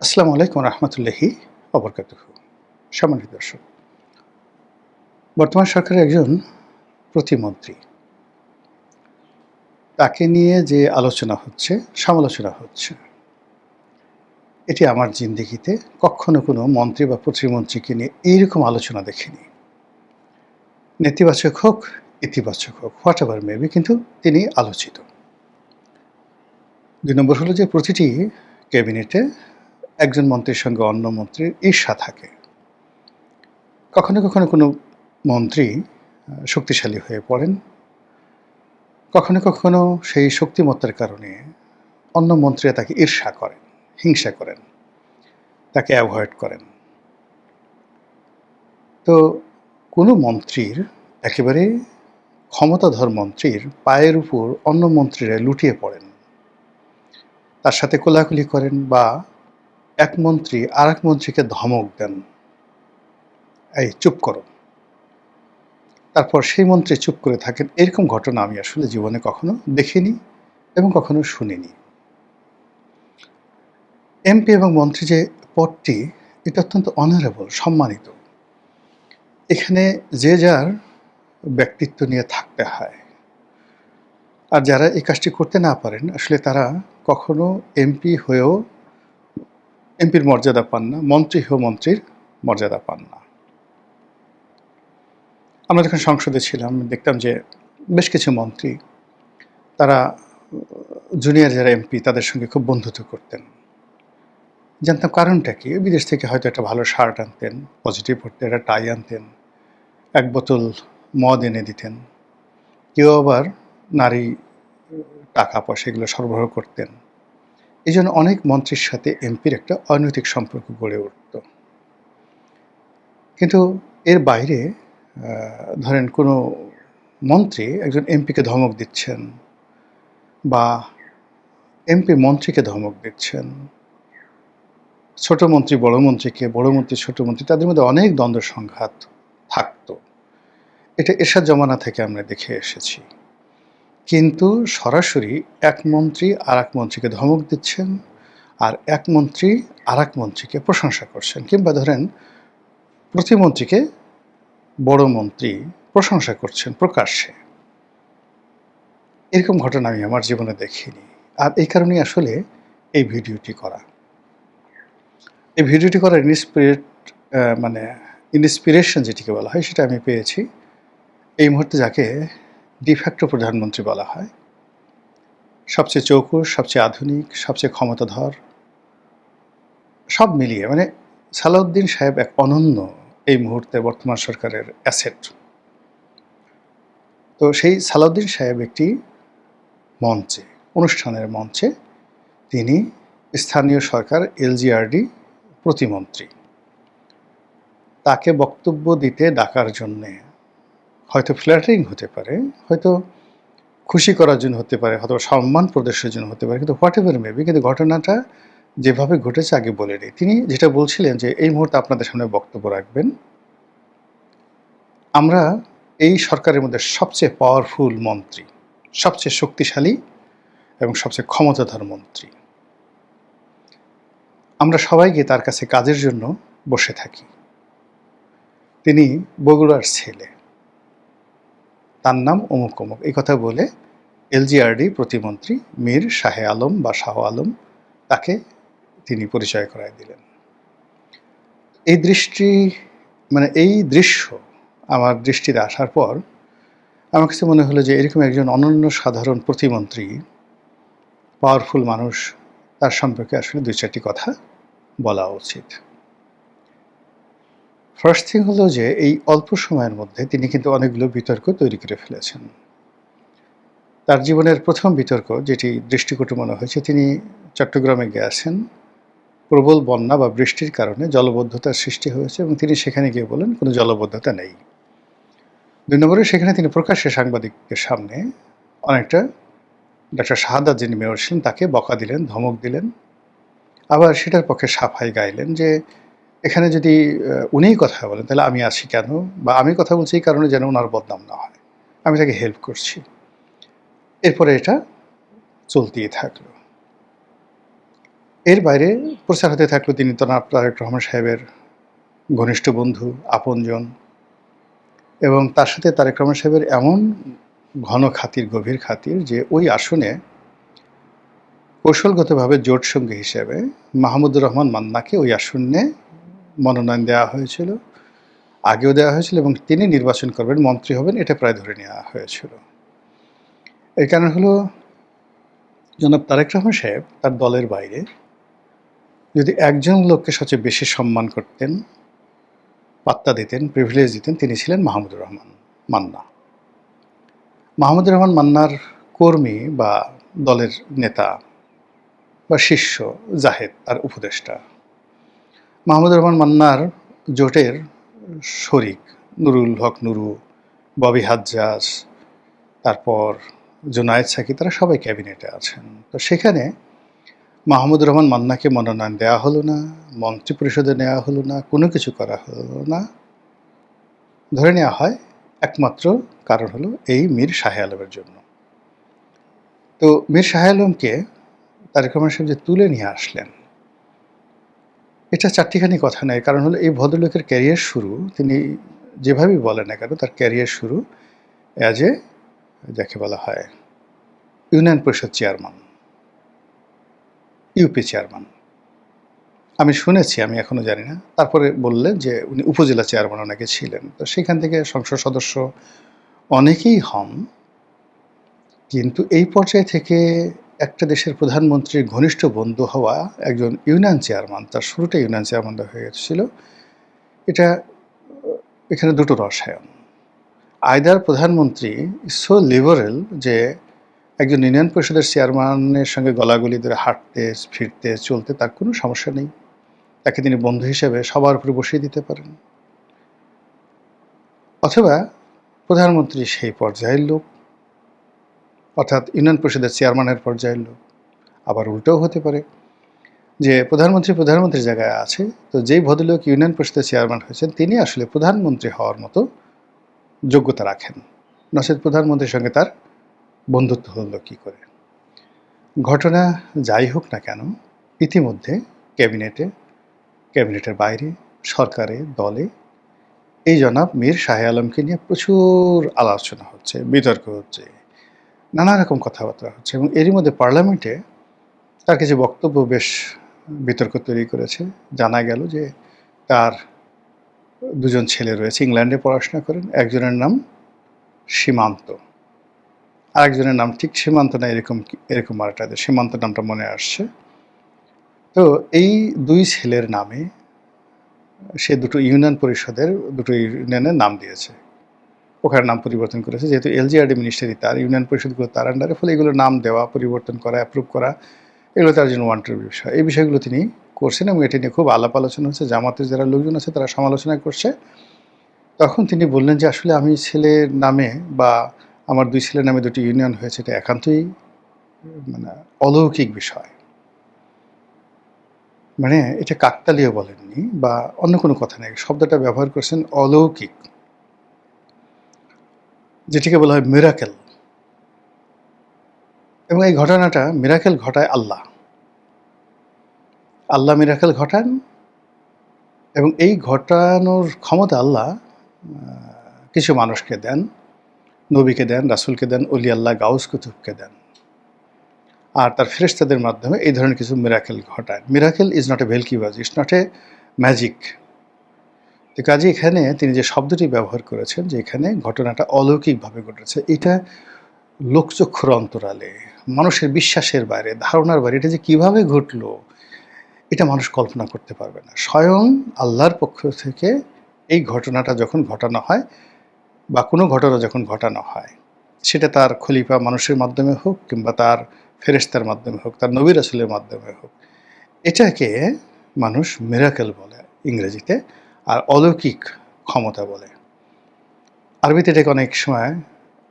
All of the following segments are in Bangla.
আসসালামু আলাইকুম রহমতুল্লাহি অবরকাতুহু। সম্মানিত দর্শক, বর্তমান সরকারের একজন প্রতিমন্ত্রী, তাকে নিয়ে যে আলোচনা হচ্ছে, সমালোচনা হচ্ছে, এটি আমার জিন্দেগিতে কখনো কোনো মন্ত্রী বা প্রতিমন্ত্রীকে নিয়ে এইরকম আলোচনা দেখিনি। নেতিবাচক হোক, ইতিবাচক হোক, হোয়াট এভার মেবি, কিন্তু তিনি আলোচিত। ২ নম্বর হলো যে প্রতিটি ক্যাবিনেটে একজন মন্ত্রীর সঙ্গে অন্য মন্ত্রীর ঈর্ষা থাকে। কখনো কখনো কোনো মন্ত্রী শক্তিশালী হয়ে পড়েন, কখনো কখনো সেই শক্তিমত্তার কারণে অন্য মন্ত্রীরা তাকে ঈর্ষা করেন, হিংসা করেন, তাকে অ্যাভয়েড করেন। তো কোনো মন্ত্রীর, একেবারে ক্ষমতাধর মন্ত্রীর পায়ের উপর অন্য মন্ত্রীরা লুটিয়ে পড়েন, তার সাথে কোলাকুলি করেন, বা এক মন্ত্রী আরেক মন্ত্রীকে ধমক দেন, এই চুপ করো, তারপর সেই মন্ত্রী চুপ করে থাকেন। এরকম ঘটনা আমি আসলে জীবনে কখনো দেখিনি এবং কখনো শুনিনি। এমপি এবং মন্ত্রী যে পদটি, এটা অত্যন্ত অনারেবল, সম্মানিত। এখানে যে যার ব্যক্তিত্ব নিয়ে থাকতে হয়। আর যারা এই কাজটি করতে না পারেন, আসলে তারা কখনো এমপি হয়েও এমপির মর্যাদা পান না, মন্ত্রী হয়েও মন্ত্রীর মর্যাদা পান না। আমরা যখন সংসদে ছিলাম, দেখতাম যে বেশ কিছু মন্ত্রী, তারা জুনিয়র যারা এমপি তাদের সঙ্গে খুব বন্ধুত্ব করতেন। জানতাম কারণটা কি। বিদেশ থেকে হয়তো একটা ভালো শার্ট আনতেন, পজিটিভ হতেন, একটা টাই আনতেন, এক বোতল মদ এনে দিতেন। কেউ আবার নারী টাকা পয়সা এগুলো সরবরাহ করতেন। এই জন্য অনেক মন্ত্রীর সাথে এমপির একটা অনৈতিক সম্পর্ক গড়ে উঠত। কিন্তু এর বাইরে ধরেন কোনো মন্ত্রী একজন এমপিকে ধমক দিচ্ছেন, বা এমপি মন্ত্রীকে ধমক দিচ্ছেন, ছোট মন্ত্রী বড় মন্ত্রীকে, বড় মন্ত্রী ছোট মন্ত্রী, তাদের মধ্যে অনেক দ্বন্দ্ব সংঘাত থাকতো। এটা এরশাদ জমানা থেকে আমরা দেখে এসেছি। কিন্তু সরাসরি এক মন্ত্রী আরেক মন্ত্রীকে ধমক দিচ্ছেন, আর এক মন্ত্রী আরেক মন্ত্রীকে প্রশংসা করছেন, কিংবা ধরেন প্রতিমন্ত্রীকে বড় মন্ত্রী প্রশংসা করছেন প্রকাশ্যে। এরকম ঘটনা আমি আমার জীবনে দেখিনি। আর এই কারণেই আসলে এই ভিডিওটি করা। এই ভিডিওটি করার ইন্সপিরেশন যেটিকে বলা হয়, সেটা আমি পেয়েছি এই মুহূর্তে যাকে ডিফ্যাক্টো প্রধানমন্ত্রী বলা হয়। সবচেয়ে চৌকুস, সবচেয়ে আধুনিক, সবচেয়ে ক্ষমতাধর, সব মিলিয়ে সালাউদ্দিন সাহেব এক অনন্য এই মুহূর্তে বর্তমান সরকারের অ্যাসেট। তো সেই সালাউদ্দিন সাহেব একটি মঞ্চে, অনুষ্ঠানের মঞ্চে, তিনি স্থানীয় সরকার এলজিআরডি প্রতিমন্ত্রী, তাকে বক্তব্য দিতে ডাকার জন্যে, হয়তো ফ্ল্যাটারিং হতে পারে, হয়তো খুশি করার জন্য হতে পারে, হয়তো সম্মান প্রদর্শের জন্য হতে পারে, কিন্তু হোয়াট এভার মেবি, কিন্তু ঘটনাটা যেভাবে ঘটেছে আগে বলে নিই। তিনি যেটা বলছিলেন যে এই মুহূর্তে আপনাদের সামনে বক্তব্য রাখবেন, আমরা এই সরকারের মধ্যে সবচেয়ে পাওয়ারফুল মন্ত্রী, সবচেয়ে শক্তিশালী এবং সবচেয়ে ক্ষমতাধর মন্ত্রী, আমরা সবাই গিয়ে তার কাছে কাজের জন্য বসে থাকি। তিনি বগুড়ার ছেলে, তার নাম অমুক অমুক, এই কথা বলে এলজিআরডি প্রতিমন্ত্রী মীর শাহে আলম বা শাহ আলম, তাকে তিনি পরিচয় করায় দিলেন। এই দৃশ্য আমার দৃষ্টিতে আসার পর আমার কাছে মনে হলো যে এরকম একজন অনন্য সাধারণ প্রতিমন্ত্রী, পাওয়ারফুল মানুষ, তার সম্পর্কে আসলে ২-৪টি কথা বলা উচিত। ফার্স্ট থিং হলো যে এই অল্প সময়ের মধ্যে তিনি কিন্তু অনেকগুলো বিতর্ক তৈরি করে ফেলেছেন। তার জীবনের প্রথম বিতর্ক যেটি দৃষ্টিকটু মনে হয়েছে, তিনি চট্টগ্রামে গিয়েছেন, প্রবল বন্যা বা বৃষ্টির কারণে জলবদ্ধতার সৃষ্টি হয়েছে, এবং তিনি সেখানে গিয়ে বলেন কোনো জলবদ্ধতা নেই। ২ নম্বরে সেখানে তিনি প্রকাশ্যে সাংবাদিকদের সামনে অনেকটা ডক্টর শাহাদাত যিনি মেয়র ছিলেন তাকে বকা দিলেন, ধমক দিলেন, আবার সেটার পক্ষে সাফাই গাইলেন যে এখানে যদি উনিই কথা বলেন তাহলে আমি আছি কেন, বা আমি কথা বলছি এই কারণে যেন ওনার বদনাম না হয়, আমি তাকে হেল্প করছি। এরপরে এটা চলতেই থাকলো। এর বাইরে প্রচার হতে থাকলো তিনি জনাব তারেক রহমান সাহেবের ঘনিষ্ঠ বন্ধু, আপনজন, এবং তার সাথে তারেক রহমান সাহেবের এমন ঘন খাতির, গভীর খাতির যে ওই আসনে কৌশলগতভাবে জোটসঙ্গী হিসেবে মাহমুদুর রহমান মান্নাকে ওই আসনে মনোনয়ন দেওয়া হয়েছিল। আগেও দেওয়া হয়েছিল এবং তিনি নির্বাচন করবেন, মন্ত্রী হবেন, এটা প্রায় ধরে নেওয়া হয়েছিল। এর কারণ হলো জনাব তারেক রহমান সাহেব তার দলের বাইরে যদি একজন লোককে সবচেয়ে বেশি সম্মান করতেন, পাত্তা দিতেন, প্রিভিলেজ দিতেন, তিনি ছিলেন মাহমুদুর রহমান মান্না। মাহমুদুর রহমান মান্নার কর্মী বা দলের নেতা বা শিষ্য জাহেদ তার উপদেষ্টা, মাহমুদুর রহমান মান্নার জোটের শরিক নুরুল হক নুরু, ববি হাজ্জাজ, তারপর জুনায়েদ সাকি, তারা সবাই ক্যাবিনেটে আছেন। তো সেখানে মাহমুদুর রহমান মান্নাকে মনোনয়ন দেওয়া হলো না, মন্ত্রিপরিষদে নেওয়া হলো না, কোনো কিছু করা হলো না। ধরে নেওয়া হয় একমাত্র কারণ হলো এই মীর শাহ আলমের জন্য। তো মীর শাহ আলমকে তারেক রহমান সাহেব যে তুলে নিয়ে আসলেন, এটা চারটিখানি কথা নয়। কারণ হলো এই ভদ্রলোকের ক্যারিয়ার শুরু, তিনি যেভাবেই বলেন না কেন, তার ক্যারিয়ার শুরু অ্যাজ এ, যাকে বলা হয় ইউনিয়ন পরিষদ চেয়ারম্যান, ইউপি চেয়ারম্যান। আমি শুনেছি, আমি এখনো জানি না। তারপরে বললেন যে উনি উপজেলা চেয়ারম্যান অনেকে ছিলেন। তো সেখান থেকে সংসদ সদস্য অনেকেই হন। কিন্তু এই পর্যায় থেকে একটা দেশের প্রধানমন্ত্রীর ঘনিষ্ঠ বন্ধু হওয়া একজন ইউনিয়ন চেয়ারম্যান, তার শুরুটা ইউনিয়ন চেয়ারম্যান হয়ে গেছিল। এটা এখানে দুটো রসায়ন। আইদার প্রধানমন্ত্রী সো লিবারেল যে একজন ইউনিয়ন পরিষদের চেয়ারম্যানের সঙ্গে গলাগলি ধরে হাঁটতে, ফিরতে, চলতে তার কোনো সমস্যা নেই, তাকে তিনি বন্ধু হিসেবে সবার উপরে বসিয়ে দিতে পারেন। অথবা প্রধানমন্ত্রী সেই পর্যায়ের লোক, অর্থাৎ ইউনিয়ন পরিষদের চেয়ারম্যানের পর্যায়ের লোক। আবার উল্টোও হতে পারে যে প্রধানমন্ত্রীর জায়গায় আছে, তো যেই ভদ্রলোক ইউনিয়ন পরিষদের চেয়ারম্যান হয়েছেন তিনি আসলে প্রধানমন্ত্রী হওয়ার মতো যোগ্যতা রাখেন, নচেত প্রধানমন্ত্রীর সঙ্গে তার বন্ধুত্ব হলো কী করে। ঘটনা যাই হোক না কেন, ইতিমধ্যে ক্যাবিনেটের বাইরে, সরকারে, দলে এই জনাব মীর শাহ আলমকে নিয়ে প্রচুর আলোচনা হচ্ছে, বিতর্ক হচ্ছে, নানা রকম কথাবার্তা হচ্ছে, এবং এরই মধ্যে পার্লামেন্টে তার কিছু বক্তব্য বেশ বিতর্ক তৈরি করেছে। জানা গেল যে তার দুজন ছেলে রয়েছে, ইংল্যান্ডে পড়াশোনা করেন। একজনের নাম সীমান্ত, আরেকজনের নাম ঠিক সীমান্ত না, এরকম আরেকটা, সীমান্ত নামটা মনে আসছে। তো এই দুই ছেলের নামে সে দুটো ইউনিয়ন পরিষদের, দুটো ইউনিয়নের নাম দিয়েছে, ওখানে নাম পরিবর্তন করেছে। যেহেতু এলজিআরডি মিনিস্ট্রি তার, ইউনিয়ন পরিষদগুলো তার আন্ডারে, ফলে এগুলোর নাম দেওয়া, পরিবর্তন করা, অ্যাপ্রুভ করা, এগুলো তার জন্য ওয়ান্টেড বিষয়। এই বিষয়গুলো তিনি করছেন এবং এটি নিয়ে খুব আলাপ আলোচনা হচ্ছে। জামাতের যারা লোকজন আছে তারা সমালোচনা করছে। তখন তিনি বললেন যে আসলে আমি ছেলের নামে বা আমার দুই ছেলের নামে দুটি ইউনিয়ন হয়েছে, এটা একান্তই মানে অলৌকিক বিষয়। মানে এটা কাকতালীয় বলেননি বা অন্য কোনো কথা নেই, শব্দটা ব্যবহার করছেন অলৌকিক, যেটিকে বলা হয় মিরাকেল। এবং এই ঘটনাটা মিরাকেল ঘটায় আল্লাহ। আল্লাহ মিরাকেল ঘটান এবং এই ঘটানোর ক্ষমতা আল্লাহ কিছু মানুষকে দেন, নবীকে দেন, রাসূলকে দেন, অলি আল্লাহ, গাউস কুতুবকে দেন, আর তার ফেরেশতাদের মাধ্যমে এই ধরনের কিছু মিরাকেল ঘটায়। মিরাকেল ইজ নট এ ভেলকিবাজ, ইটস নট এ ম্যাজিক। তো কাজে এখানে তিনি যে শব্দটি ব্যবহার করেছেন যে এখানে ঘটনাটা অলৌকিকভাবে ঘটেছে, এটা লোকচক্ষুর অন্তরালে, মানুষের বিশ্বাসের বাইরে, ধারণার বাইরে, এটা যে কীভাবে ঘটলো এটা মানুষ কল্পনা করতে পারবে না। স্বয়ং আল্লাহর পক্ষ থেকে এই ঘটনাটা যখন ঘটানো হয় বা কোনো ঘটনা যখন ঘটানো হয়, সেটা তার খলিফা মানুষের মাধ্যমে হোক কিংবা তার ফেরেশতার মাধ্যমে হোক, তার নবী রাসূলের মাধ্যমে হোক, এটাকে মানুষ মিরাকেল বলে ইংরেজিতে, আর অলৌকিক ক্ষমতা বলে। আরবিতে এটাকে অনেক সময়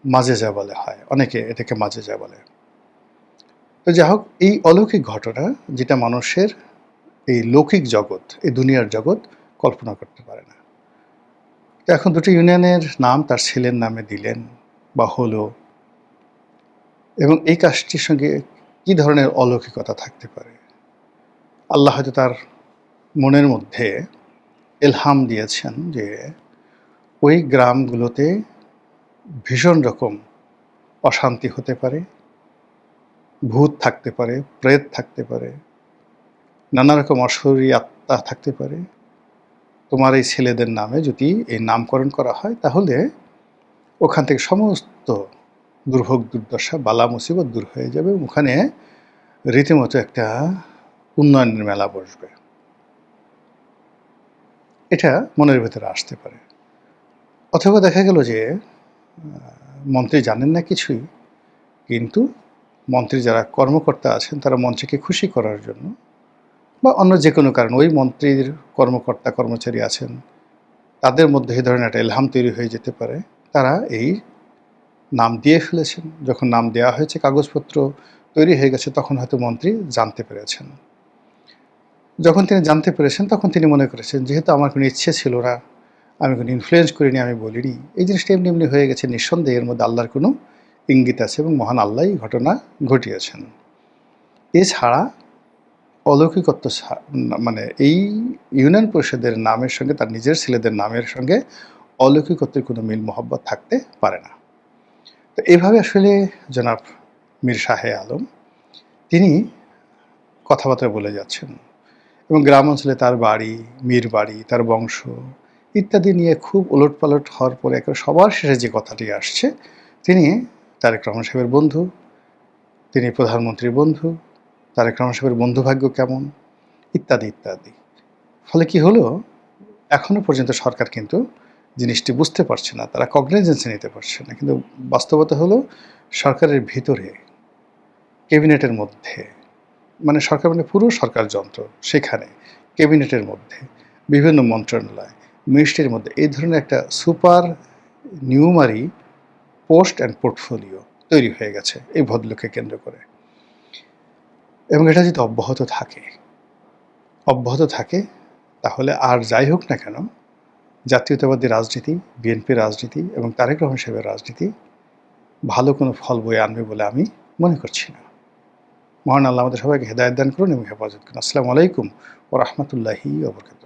মাজেজা বলে হয়, অনেকে এটাকে মাজেজা বলে। তো যাই হোক, এই অলৌকিক ঘটনা যেটা মানুষের এই লৌকিক জগৎ, এই দুনিয়ার জগৎ কল্পনা করতে পারে না। তো এখন দুটো ইউনিয়নের নাম তার ছেলের নামে দিলেন বা হলো, এবং এই কাজটির সঙ্গে কী ধরনের অলৌকিকতা থাকতে পারে। আল্লাহ হয়তো তার মনের মধ্যে ইলহাম দিয়েছেন যে ওই গ্রামগুলোতে ভীষণ রকম অশান্তি হতে পারে, ভূত থাকতে পারে, প্রেত থাকতে পারে, নানা রকম অশরীরী আত্মা থাকতে পারে। তোমার এই ছেলেদের নামে যদি এই নামকরণ করা হয় তাহলে ওখান থেকে সমস্ত দুর্ভোগ দুর্দশা বালা মুসিবত দূর হয়ে যাবে। ওখানে রীতিমতো একটা উন্নয়নের মেলা বসবে। এটা মনের ভেতরে আসতে পারে। অথবা দেখা গেল যে মন্ত্রী জানেন না কিছুই, কিন্তু মন্ত্রীর যারা কর্মকর্তা আছেন তারা মন্ত্রীকে খুশি করার জন্য বা অন্য যে কোনো কারণে ওই মন্ত্রীর কর্মকর্তা কর্মচারী আছেন তাদের মধ্যে এই ধরনের একটা ইলহাম তৈরি হয়ে যেতে পারে। তারা এই নাম দিয়ে ফেলেছেন। যখন নাম দেওয়া হয়েছে, কাগজপত্র তৈরি হয়ে গেছে, তখন হয়তো মন্ত্রী জানতে পেরেছেন। যখন তিনি জানতে পেরেছেন তখন তিনি মনে করেছেন যেহেতু আমার কোনো ইচ্ছে ছিল না, আমি কোনো ইনফ্লুয়েন্স করিনি, আমি বলিনি, এই জিনিসটা এমনি এমনি হয়ে গেছে, নিঃসন্দেহে এর মধ্যে আল্লাহর কোনো ইঙ্গিত আছে এবং মহান আল্লাহই ঘটনা ঘটিয়েছেন। এছাড়া অলৌকিকত্ব মানে এই ইউনিয়ন পরিষদের নামের সঙ্গে তার নিজের ছেলেদের নামের সঙ্গে অলৌকিকত্বের কোনো মিল মহব্বত থাকতে পারে না। তো এভাবে আসলে জনাব মীর শাহে আলম তিনি কথাবার্তা বলে যাচ্ছেন এবং গ্রাম অঞ্চলে তার বাড়ি, মীর বাড়ি, তার বংশ ইত্যাদি নিয়ে খুব ওলটপালট হওয়ার পরে একেবারে সবার শেষে যে কথাটি আসছে, তিনি তারেক রহমান সাহেবের বন্ধু, তিনি প্রধানমন্ত্রীর বন্ধু, তারেক রহমান সাহেবের বন্ধুভাগ্য কেমন, ইত্যাদি ইত্যাদি। ফলে কি হলো, এখনো পর্যন্ত সরকার কিন্তু জিনিসটি বুঝতে পারছে না, তারা কগনিজেন্সে নিতে পারছে না। কিন্তু বাস্তবতা হলো সরকারের ভিতরে, ক্যাবিনেটের মধ্যে, মানে সরকার মানে পুরো সরকার যন্ত্র, সেখানে ক্যাবিনেটের মধ্যে বিভিন্ন মন্ত্রণালয়, মিনিস্ট্রির মধ্যে এই ধরনের একটা সুপার নিউমারি পোস্ট অ্যান্ড পোর্টফোলিও তৈরি হয়ে গেছে এই ভদ্রলোককে কেন্দ্র করে। এবং এটা যদি অব্যাহত থাকে তাহলে আর যাই হোক না কেন, জাতীয়তাবাদী রাজনীতি, বিএনপির রাজনীতি এবং তারেক রহমান সাহেবের রাজনীতি ভালো কোনো ফল বয়ে আনবে বলে আমি মনে করছি না। মহান আল্লাহ আমাদের সবাইকে হেদায়েত দান করুন এবং হেফাজত করুন। আসসালামু আলাইকুম ওয়া রাহমাতুল্লাহি ওয়া বারাকাতুহু।